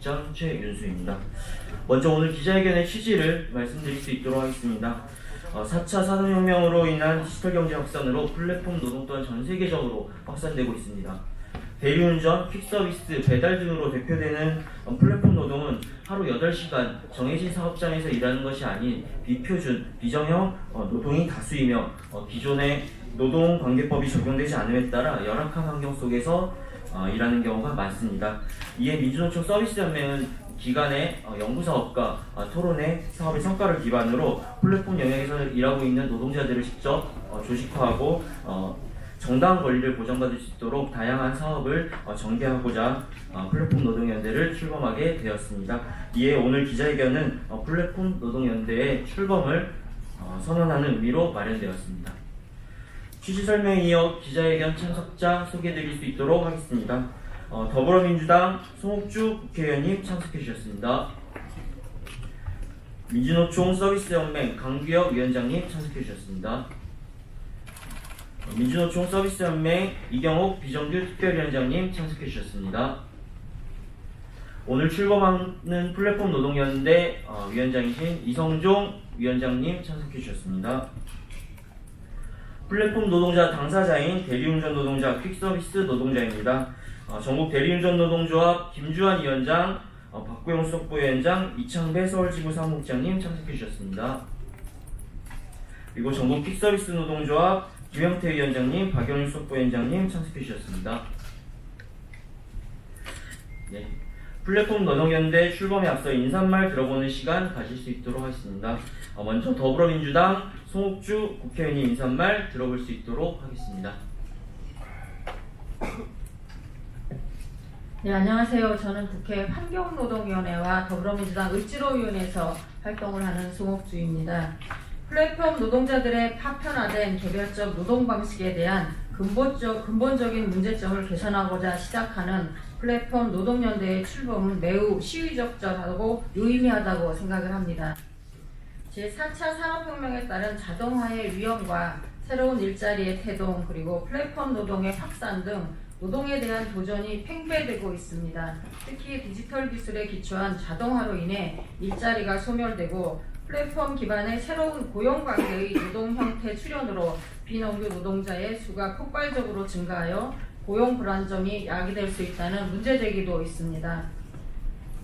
실장 최윤수입니다. 먼저 오늘 기자회견의 취지를 말씀드릴 수 있도록 하겠습니다. 4차 산업혁명으로 인한 디지털 경제 확산으로 플랫폼 노동 또한 전 세계적으로 확산되고 있습니다. 대리운전, 퀵서비스, 배달 등으로 대표되는 플랫폼 노동은 하루 8시간 정해진 사업장에서 일하는 것이 아닌 비표준, 비정형 노동이 다수이며 기존의 노동관계법이 적용되지 않음에 따라 열악한 환경 속에서 일하는 경우가 많습니다. 이에 민주노총 서비스연맹은 기간의 연구사업과 토론회, 사업의 성과를 기반으로 플랫폼 영역에서 일하고 있는 노동자들을 직접 조직화하고 정당한 권리를 보장받을 수 있도록 다양한 사업을 전개하고자 플랫폼 노동연대를 출범하게 되었습니다. 이에 오늘 기자회견은 플랫폼 노동연대의 출범을 선언하는 의미로 마련되었습니다. 취지 설명에 이어 기자회견 참석자 소개해드릴 수 있도록 하겠습니다. 더불어민주당 송옥주 국회의원님 참석해 주셨습니다. 민주노총 서비스연맹 강규혁 위원장님 참석해 주셨습니다. 민주노총 서비스연맹 이경옥 비정규 특별위원장님 참석해 주셨습니다. 오늘 출범하는 플랫폼 노동연대 위원장이신 이성종 위원장님 참석해 주셨습니다. 플랫폼 노동자 당사자인 대리운전 노동자 퀵서비스 노동자입니다. 전국 대리운전 노동조합 김주환 위원장, 박구영 수석부위원장, 이창배 서울지부 사무국장님 참석해 주셨습니다. 그리고 전국 퀵서비스 노동조합 김영태 위원장님, 박영일 수석부위원장님 참석해 주셨습니다. 네. 플랫폼 노동연대 출범에 앞서 인사말 들어보는 시간 가질 수 있도록 하겠습니다. 먼저 더불어민주당 송옥주 국회의원님 인사말 들어볼 수 있도록 하겠습니다. 네, 안녕하세요. 저는 국회 환경노동위원회와 더불어민주당 을지로위원회에서 활동을 하는 송옥주입니다. 플랫폼 노동자들의 파편화된 개별적 노동 방식에 대한 근본적인 문제점을 개선하고자 시작하는 플랫폼 노동연대의 출범은 매우 시의적절하고 유의미하다고 생각을 합니다. 제4차 산업혁명에 따른 자동화의 위험과 새로운 일자리의 태동, 그리고 플랫폼 노동의 확산 등 노동에 대한 도전이 팽배되고 있습니다. 특히 디지털 기술에 기초한 자동화로 인해 일자리가 소멸되고 플랫폼 기반의 새로운 고용관계의 노동 형태 출현으로 비농규 노동자의 수가 폭발적으로 증가하여 고용 불안정이 야기될 수 있다는 문제제기도 있습니다.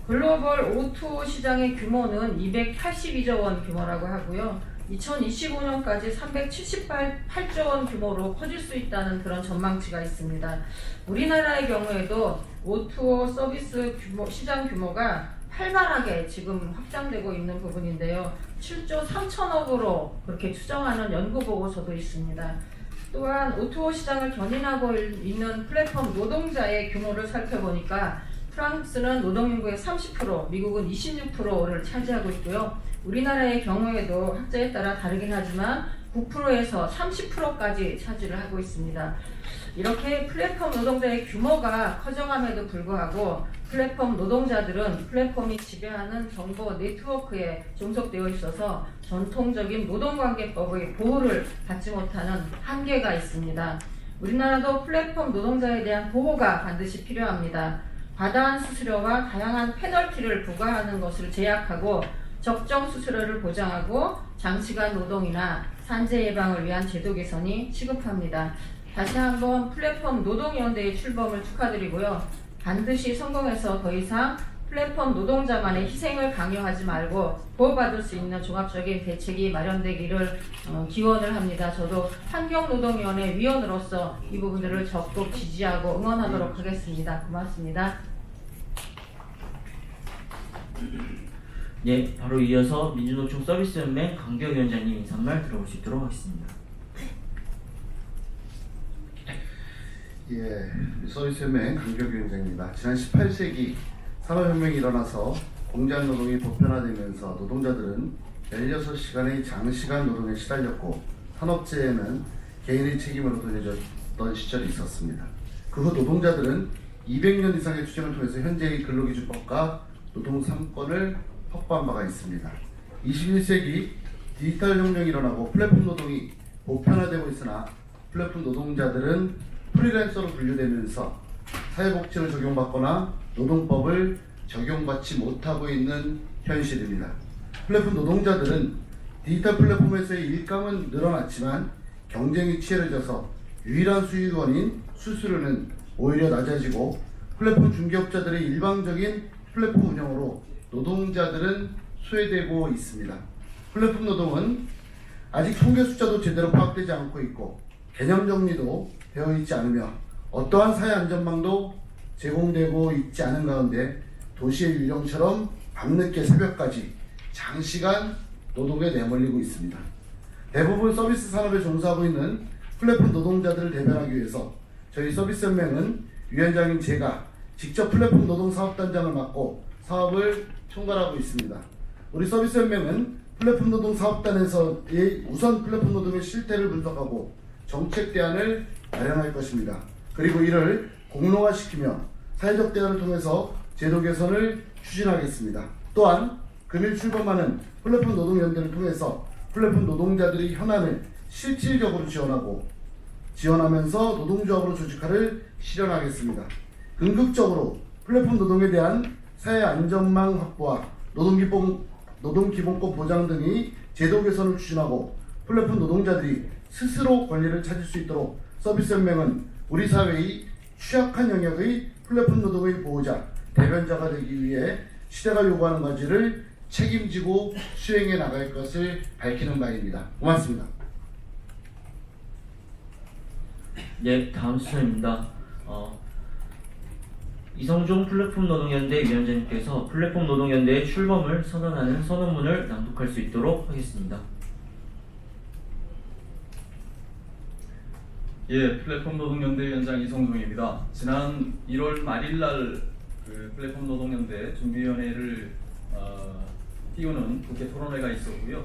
글로벌 O2O 시장의 규모는 282조 원 규모라고 하고요. 2025년까지 378조 원 규모로 커질 수 있다는 그런 전망치가 있습니다. 우리나라의 경우에도 O2O 서비스 시장 규모가 활발하게 지금 확장되고 있는 부분인데요. 7조 3천억으로 그렇게 추정하는 연구 보고서도 있습니다. 또한 O2O 시장을 견인하고 있는 플랫폼 노동자의 규모를 살펴보니까 프랑스는 노동인구의 30%, 미국은 26%를 차지하고 있고요. 우리나라의 경우에도 학자에 따라 다르긴 하지만 9%에서 30%까지 차지를 하고 있습니다. 이렇게 플랫폼 노동자의 규모가 커져감에도 불구하고 플랫폼 노동자들은 플랫폼이 지배하는 정보 네트워크에 종속되어 있어서 전통적인 노동관계법의 보호를 받지 못하는 한계가 있습니다. 우리나라도 플랫폼 노동자에 대한 보호가 반드시 필요합니다. 과다한 수수료와 다양한 페널티를 부과하는 것을 제약하고 적정 수수료를 보장하고 장시간 노동이나 산재 예방을 위한 제도 개선이 시급합니다. 다시 한번 플랫폼 노동연대의 출범을 축하드리고요. 반드시 성공해서 더 이상 플랫폼 노동자만의 희생을 강요하지 말고 보호받을 수 있는 종합적인 대책이 마련되기를 기원을 합니다. 저도 환경노동위원회 위원으로서 이 부분들을 적극 지지하고 응원하도록 하겠습니다. 고맙습니다. 네, 바로 이어서 민주노총 서비스연맹 강규혁 위원장님 인사말 들어볼 수 있도록 하겠습니다. 예, 서비스연맹 강규혁 위원장입니다. 지난 18세기 산업혁명이 일어나서 공장 노동이 보편화되면서 노동자들은 16시간의 장시간 노동에 시달렸고 산업재해는 개인의 책임으로 돌려졌던 시절이 있었습니다. 그 후 노동자들은 200년 이상의 투쟁을 통해서 현재의 근로기준법과 노동 3권을 확보한 바가 있습니다. 21세기 디지털 혁명이 일어나고 플랫폼 노동이 보편화되고 있으나 플랫폼 노동자들은 프리랜서로 분류되면서 사회복지를 적용받거나 노동법을 적용받지 못하고 있는 현실입니다. 플랫폼 노동자들은 디지털 플랫폼에서의 일감은 늘어났지만 경쟁이 치열해져서 유일한 수익원인 수수료는 오히려 낮아지고 플랫폼 중개업자들의 일방적인 플랫폼 운영으로 노동자들은 소외되고 있습니다. 플랫폼 노동은 아직 통계 숫자도 제대로 파악되지 않고 있고 개념 정리도 되어 있지 않으며 어떠한 사회 안전망도 제공되고 있지 않은 가운데 도시의 유령처럼 밤늦게 새벽까지 장시간 노동에 내몰리고 있습니다. 대부분 서비스 산업에 종사하고 있는 플랫폼 노동자들을 대변하기 위해서 저희 서비스연맹은 위원장인 제가 직접 플랫폼 노동 사업단장을 맡고 사업을 총괄하고 있습니다. 우리 서비스연맹은 플랫폼 노동 사업단에서의 우선 플랫폼 노동의 실태를 분석하고 정책 대안을 마련할 것입니다. 그리고 이를 공론화시키며 사회적 대화를 통해서 제도 개선을 추진하겠습니다. 또한 금일 출범하는 플랫폼 노동연대를 통해서 플랫폼 노동자들의 현안을 실질적으로 지원하면서 노동조합으로 조직화를 실현하겠습니다. 궁극적으로 플랫폼 노동에 대한 사회 안전망 확보와 노동기본권 보장 등의 제도 개선을 추진하고 플랫폼 노동자들이 스스로 권리를 찾을 수 있도록 서비스연맹은 우리 사회의 취약한 영역의 플랫폼 노동의 보호자, 대변자가 되기 위해 시대가 요구하는 과제를 책임지고 수행해 나갈 것을 밝히는 바입니다. 고맙습니다. 예, 다음 순서입니다. 이성종 플랫폼 노동연대 위원장님께서 플랫폼 노동연대의 출범을 선언하는 선언문을 낭독할 수 있도록 하겠습니다. 예, 플랫폼 노동연대 위원장 이성종입니다. 지난 1월 말일날 플랫폼 노동연대 준비위원회를 띄우는 국회 토론회가 있었고요.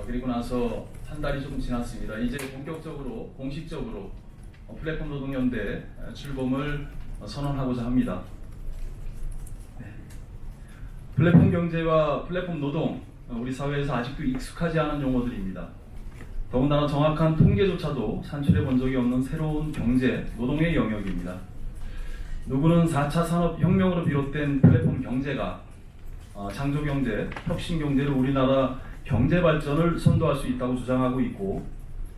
그리고 나서 한 달이 조금 지났습니다. 이제 본격적으로 공식적으로 플랫폼 노동연대 출범을 선언하고자 합니다. 네. 플랫폼 경제와 플랫폼 노동, 우리 사회에서 아직도 익숙하지 않은 용어들입니다. 더군다나 정확한 통계조차도 산출해 본 적이 없는 새로운 경제, 노동의 영역입니다. 누구는 4차 산업혁명으로 비롯된 플랫폼 경제가 창조경제, 혁신경제로 우리나라 경제 발전을 선도할 수 있다고 주장하고 있고,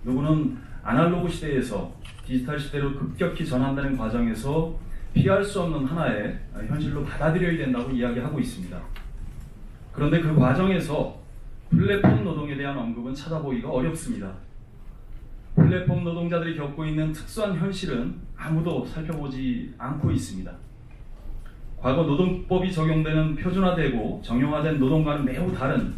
누구는 아날로그 시대에서 디지털 시대로 급격히 전환되는 과정에서 피할 수 없는 하나의 현실로 받아들여야 된다고 이야기하고 있습니다. 그런데 그 과정에서 플랫폼 노동에 대한 언급은 찾아보기가 어렵습니다. 플랫폼 노동자들이 겪고 있는 특수한 현실은 아무도 살펴보지 않고 있습니다. 과거 노동법이 적용되는 표준화되고 정형화된 노동과는 매우 다른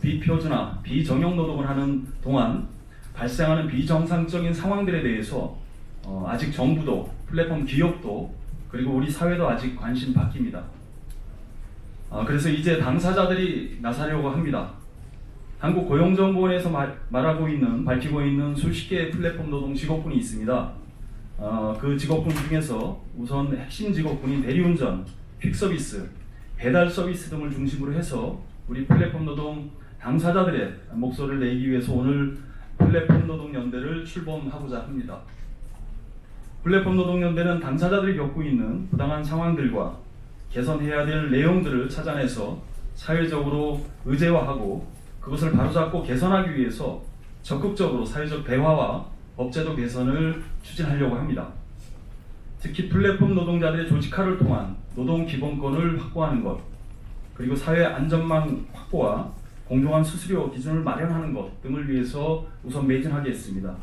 비표준화, 비정형 노동을 하는 동안 발생하는 비정상적인 상황들에 대해서 아직 정부도, 플랫폼 기업도, 그리고 우리 사회도 아직 관심 바뀝니다. 그래서 이제 당사자들이 나서려고 합니다. 한국고용정보원에서 밝히고 있는 수십 개의 플랫폼 노동 직업군이 있습니다. 그 직업군 중에서 우선 핵심 직업군인 대리운전, 퀵서비스, 배달 서비스 등을 중심으로 해서 우리 플랫폼 노동 당사자들의 목소리를 내기 위해서 오늘 플랫폼 노동연대를 출범하고자 합니다. 플랫폼 노동연대는 당사자들이 겪고 있는 부당한 상황들과 개선해야 될 내용들을 찾아내서 사회적으로 의제화하고 그것을 바로잡고 개선하기 위해서 적극적으로 사회적 대화와 법제도 개선을 추진하려고 합니다. 특히 플랫폼 노동자들의 조직화를 통한 노동 기본권을 확보하는 것, 그리고 사회 안전망 확보와 공정한 수수료 기준을 마련하는 것 등을 위해서 우선 매진하겠습니다.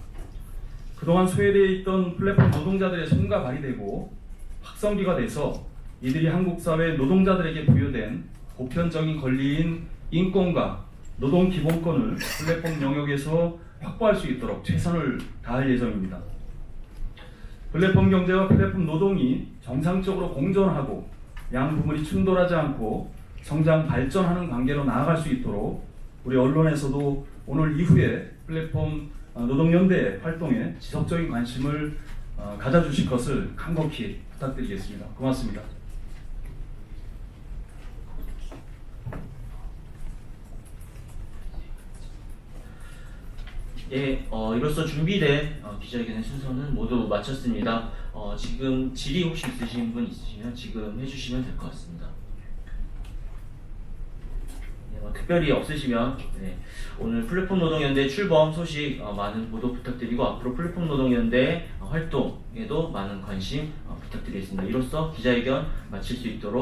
그동안 소외되어 있던 플랫폼 노동자들의 손과 발이 되고 확성기가 돼서 이들이 한국 사회 노동자들에게 부여된 보편적인 권리인 인권과 노동 기본권을 플랫폼 영역에서 확보할 수 있도록 최선을 다할 예정입니다. 플랫폼 경제와 플랫폼 노동이 정상적으로 공존하고 양 부분이 충돌하지 않고 성장 발전하는 관계로 나아갈 수 있도록 우리 언론에서도 오늘 이후에 플랫폼 노동연대 활동에 지속적인 관심을 가져주실 것을 간곡히 부탁드리겠습니다. 고맙습니다. 예, 이로써 준비된 기자회견의 순서는 모두 마쳤습니다. 지금 질의 혹시 있으신 분 있으시면 지금 해주시면 될 것 같습니다. 네, 특별히 없으시면 오늘 플랫폼 노동연대 출범 소식 많은 보도 부탁드리고 앞으로 플랫폼 노동연대 활동에도 많은 관심 부탁드리겠습니다. 이로써 기자회견 마칠 수 있도록